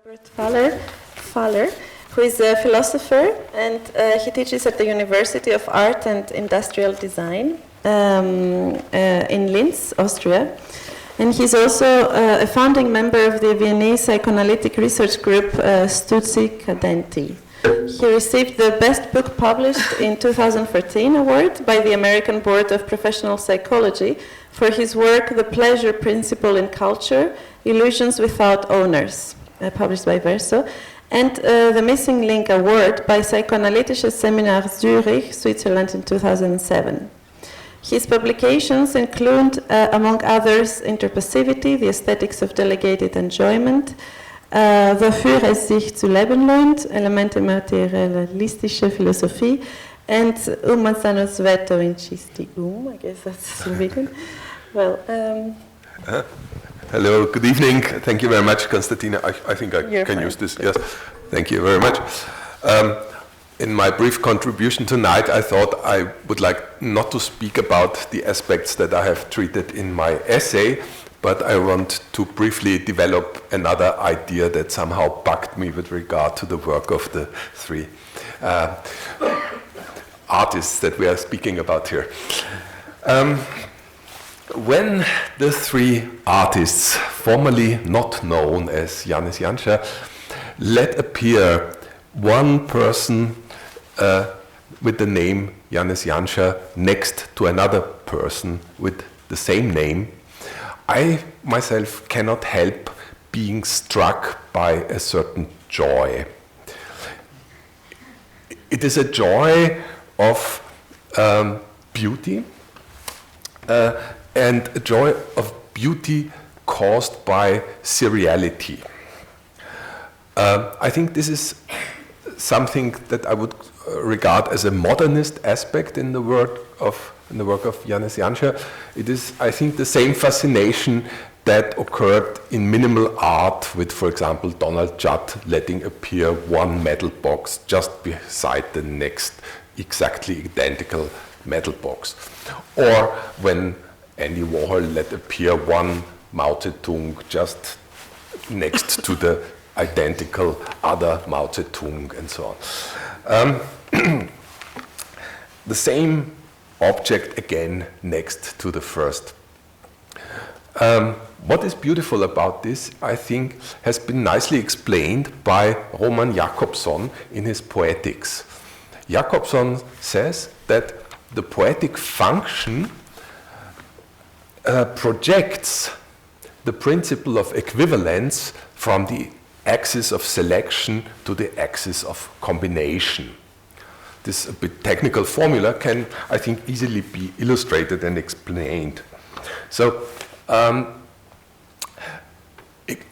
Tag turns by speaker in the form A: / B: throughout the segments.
A: Pfaller, who is a philosopher, and he teaches at the University of Art and Industrial Design in Linz, Austria. And he's also a founding member of the Viennese psychoanalytic research group Studi Cadenti. He received the Best Book Published in 2014 award by the American Board of Professional Psychology for his work The Pleasure Principle in Culture, Illusions Without Owners, published by Verso, and the Missing Link Award by Psychoanalytisches Seminar Zurich, Switzerland in 2007. His publications include, among others, Interpassivity, The Aesthetics of Delegated Enjoyment, Wofür es sich zu leben lohnt, Elemente materialistische Philosophie, and Umansano Sveto Inčisti I guess that's Slovenian. Well,
B: hello, good evening. Thank you very much, Konstantina. I think I can fine. Use this. Yes, thank you very much. In my brief contribution tonight, I thought I would like not to speak about the aspects that I have treated in my essay, but I want to briefly develop another idea that somehow bugged me with regard to the work of the three artists that we are speaking about here. When the three artists, formerly not known as Janez Janša, let appear one person with the name Janez Janša next to another person with the same name, I myself cannot help being struck by a certain joy. It is a joy of beauty, and a joy of beauty caused by seriality. I think this is something that I would regard as a modernist aspect in the work of Janez Janša. It is, I think, the same fascination that occurred in minimal art with, for example, Donald Judd letting appear one metal box just beside the next exactly identical metal box. Or when Andy Warhol let appear one Mao Zedong just next to the identical other Mao Zedong and so on. The same object again next to the first. What is beautiful about this, I think, has been nicely explained by Roman Jakobson in his Poetics. Jakobson says that the poetic function projects the principle of equivalence from the axis of selection to the axis of combination. This a bit technical formula can, I think, easily be illustrated and explained. So,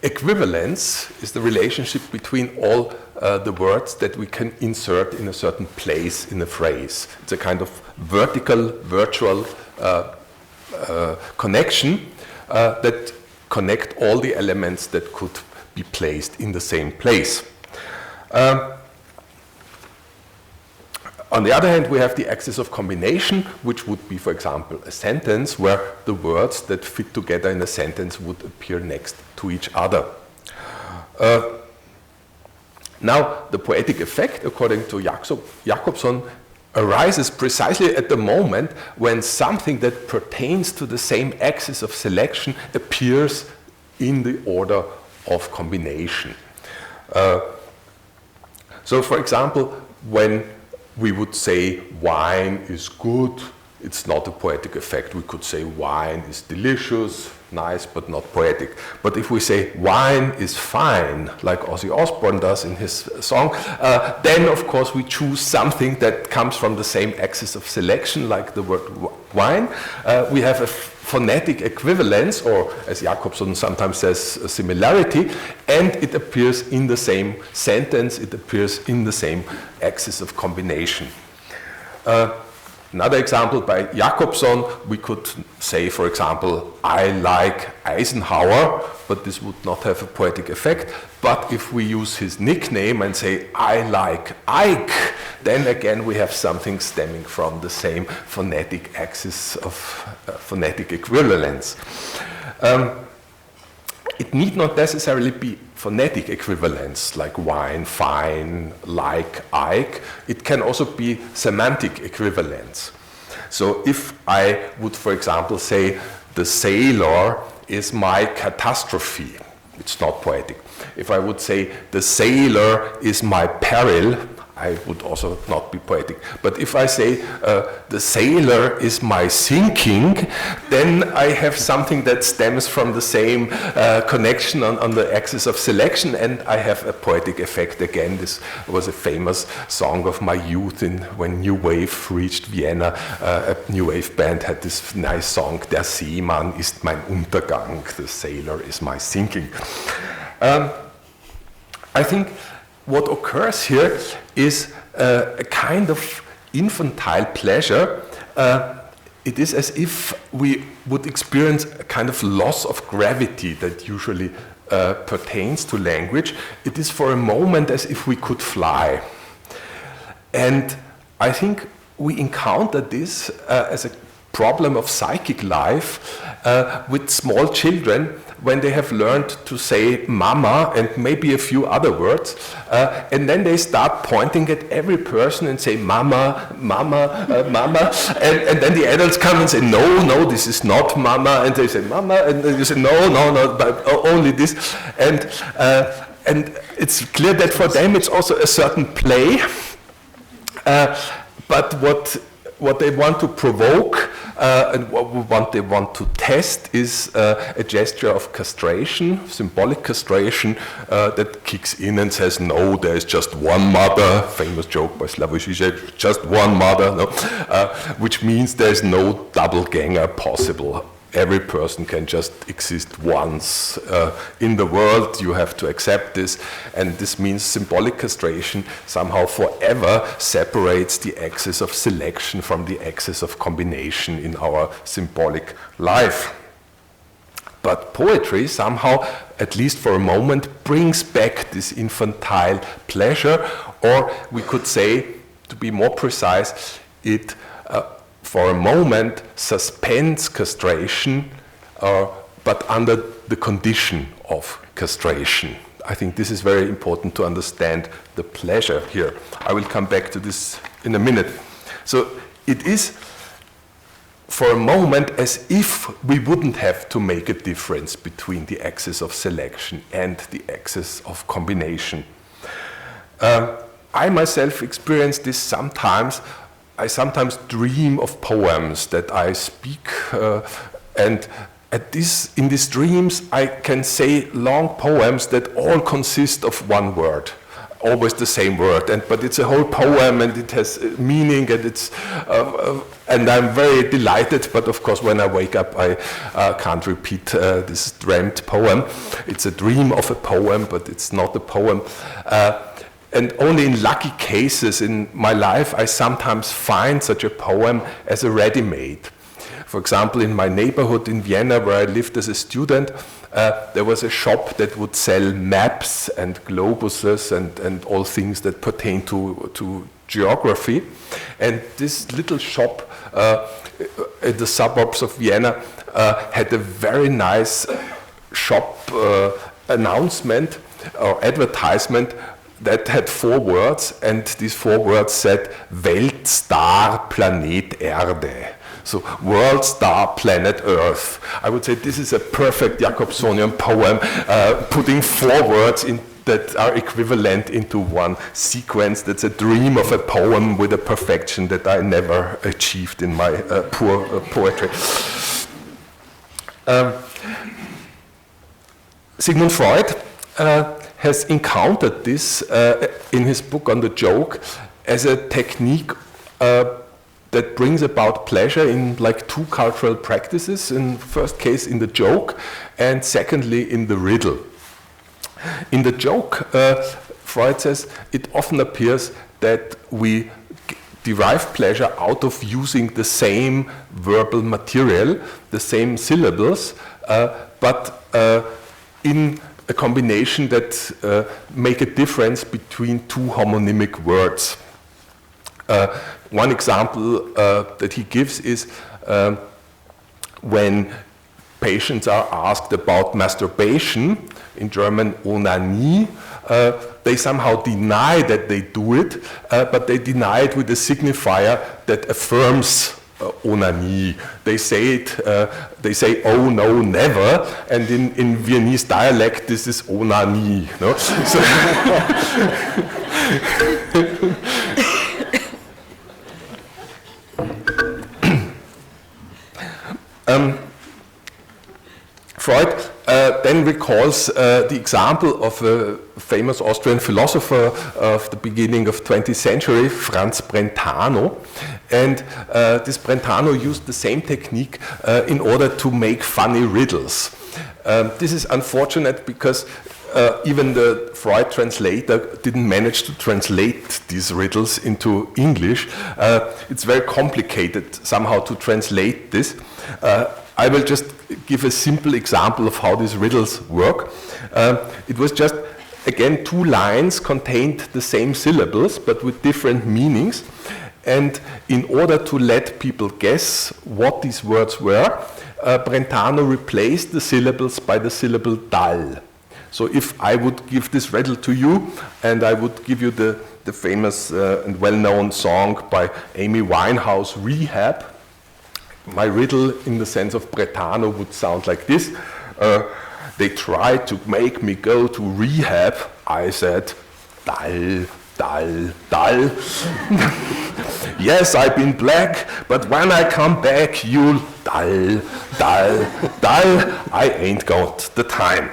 B: equivalence is the relationship between all the words that we can insert in a certain place in a phrase. It's a kind of vertical, virtual connection that connect all the elements that could be placed in the same place. On the other hand, we have the axis of combination, which would be, for example, a sentence where the words that fit together in a sentence would appear next to each other. Now, the poetic effect, according to Jakobson, arises precisely at the moment when something that pertains to the same axis of selection appears in the order of combination. So, for example, when we would say wine is good, it's not a poetic effect. We could say wine is delicious, nice, but not poetic. But if we say wine is fine, like Ozzy Osbourne does in his song, then of course we choose something that comes from the same axis of selection, like the word wine. We have a phonetic equivalence, or as Jakobson sometimes says, a similarity, and it appears in the same sentence, it appears in the same axis of combination. Another example by Jakobson, we could say, for example, I like Eisenhower, but this would not have a poetic effect. But if we use his nickname and say, I like Ike, then again we have something stemming from the same phonetic axis of phonetic equivalence. It need not necessarily be phonetic equivalents like wine, fine, like, Ike. It can also be semantic equivalents. So if I would, for example, say the sailor is my catastrophe, it's not poetic. If I would say the sailor is my peril, I would also not be poetic. But if I say the sailor is my sinking, then I have something that stems from the same connection on the axis of selection, and I have a poetic effect again. This was a famous song of my youth when New Wave reached Vienna. A New Wave band had this nice song, Der Seemann ist mein Untergang, the sailor is my sinking. I think what occurs here is a kind of infantile pleasure. It is as if we would experience a kind of loss of gravity that usually pertains to language. It is for a moment as if we could fly. And I think we encounter this as a problem of psychic life with small children when they have learned to say mama and maybe a few other words, and then they start pointing at every person and say mama, mama, mama, and then the adults come and say no, this is not mama, and they say mama, and then you say no, but only this, and it's clear that for them it's also a certain play, but what they want to provoke and what they want to test is a gesture of castration, symbolic castration, that kicks in and says, no, there is just one mother, famous joke by Slavoj, Žižek, just one mother, no? Which means there is no double ganger possible. Every person can just exist once in the world. You have to accept this, and this means symbolic castration somehow forever separates the axis of selection from the axis of combination in our symbolic life. But poetry somehow, at least for a moment, brings back this infantile pleasure, or we could say, to be more precise, it for a moment suspends castration, but under the condition of castration. I think this is very important to understand the pleasure here. I will come back to this in a minute. So it is for a moment as if we wouldn't have to make a difference between the axis of selection and the axis of combination. I myself experience this sometimes. I sometimes dream of poems that I speak, and in these dreams I can say long poems that all consist of one word, always the same word, but it's a whole poem and it has meaning, and and I'm very delighted, but of course when I wake up I can't repeat this dreamt poem. It's a dream of a poem, but it's not a poem. And only in lucky cases in my life I sometimes find such a poem as a ready-made. For example, in my neighborhood in Vienna, where I lived as a student, there was a shop that would sell maps and globuses and all things that pertain to geography. And this little shop in the suburbs of Vienna had a very nice shop announcement or advertisement that had 4 words, and these 4 words said Weltstar Planet Erde. So world star planet Earth. I would say this is a perfect Jacobsonian poem, putting 4 words in that are equivalent into one sequence. That's a dream of a poem with a perfection that I never achieved in my poor poetry. Sigmund Freud has encountered this in his book on the joke as a technique that brings about pleasure in like 2 cultural practices. In first case in the joke, and secondly in the riddle. In the joke, Freud says it often appears that we derive pleasure out of using the same verbal material, the same syllables, but in a combination that make a difference between 2 homonymic words. One example that he gives is when patients are asked about masturbation, in German Onanie, they somehow deny that they do it, but they deny it with a signifier that affirms onanie. They say it, they say oh no, never, and in Viennese dialect this is onanie. No? So Freud then recalls the example of a famous Austrian philosopher of the beginning of 20th century, Franz Brentano. And this Brentano used the same technique in order to make funny riddles. This is unfortunate because even the Freud translator didn't manage to translate these riddles into English. It's very complicated somehow to translate this. I will just give a simple example of how these riddles work. It was just, again, 2 lines contained the same syllables but with different meanings. And in order to let people guess what these words were, Brentano replaced the syllables by the syllable dal. So if I would give this riddle to you and I would give you the famous and well-known song by Amy Winehouse, Rehab, my riddle in the sense of Brentano would sound like this. They tried to make me go to rehab. I said, dal, dal, dal. Yes, I've been black, but when I come back, you'll dal, dal, dal. I ain't got the time.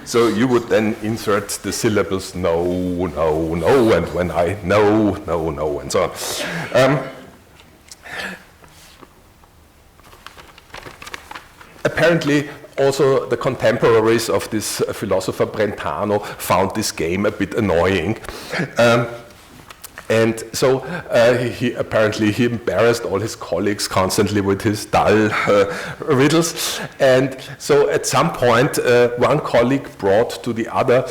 B: So you would then insert the syllables no, no, no, and when I no, no, no, and so on. Apparently, also the contemporaries of this philosopher Brentano found this game a bit annoying. And so he embarrassed all his colleagues constantly with his dull riddles. And so at some point, one colleague brought to the other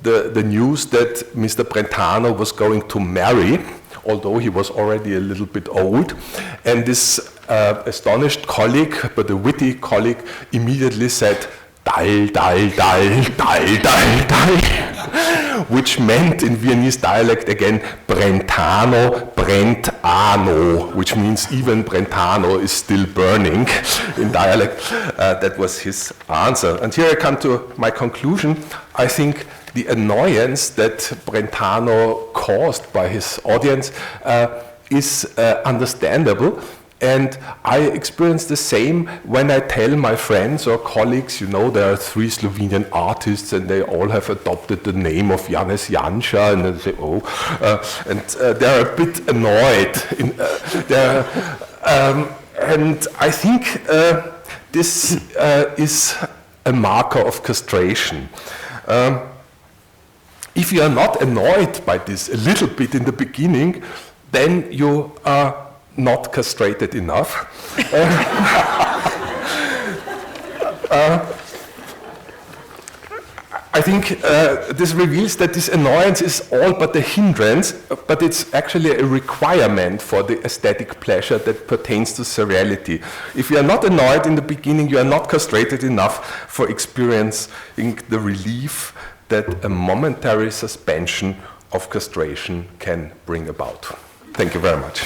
B: the news that Mr. Brentano was going to marry, although he was already a little bit old. And this astonished colleague, but a witty colleague, immediately said, dal, dal, dal, dal, dal, dal, which meant in Viennese dialect again, Brentano, Brent ano, which means even Brentano is still burning in dialect. That was his answer. And here I come to my conclusion. I think the annoyance that Brentano caused by his audience is understandable. And I experience the same when I tell my friends or colleagues, you know, there are 3 Slovenian artists and they all have adopted the name of Janez Janša, and they say, oh, and they're a bit annoyed. And I think this is a marker of castration. If you are not annoyed by this a little bit in the beginning, then you are not castrated enough. I think this reveals that this annoyance is all but a hindrance, but it's actually a requirement for the aesthetic pleasure that pertains to seriality. If you are not annoyed in the beginning, you are not castrated enough for experiencing the relief that a momentary suspension of castration can bring about. Thank you very much.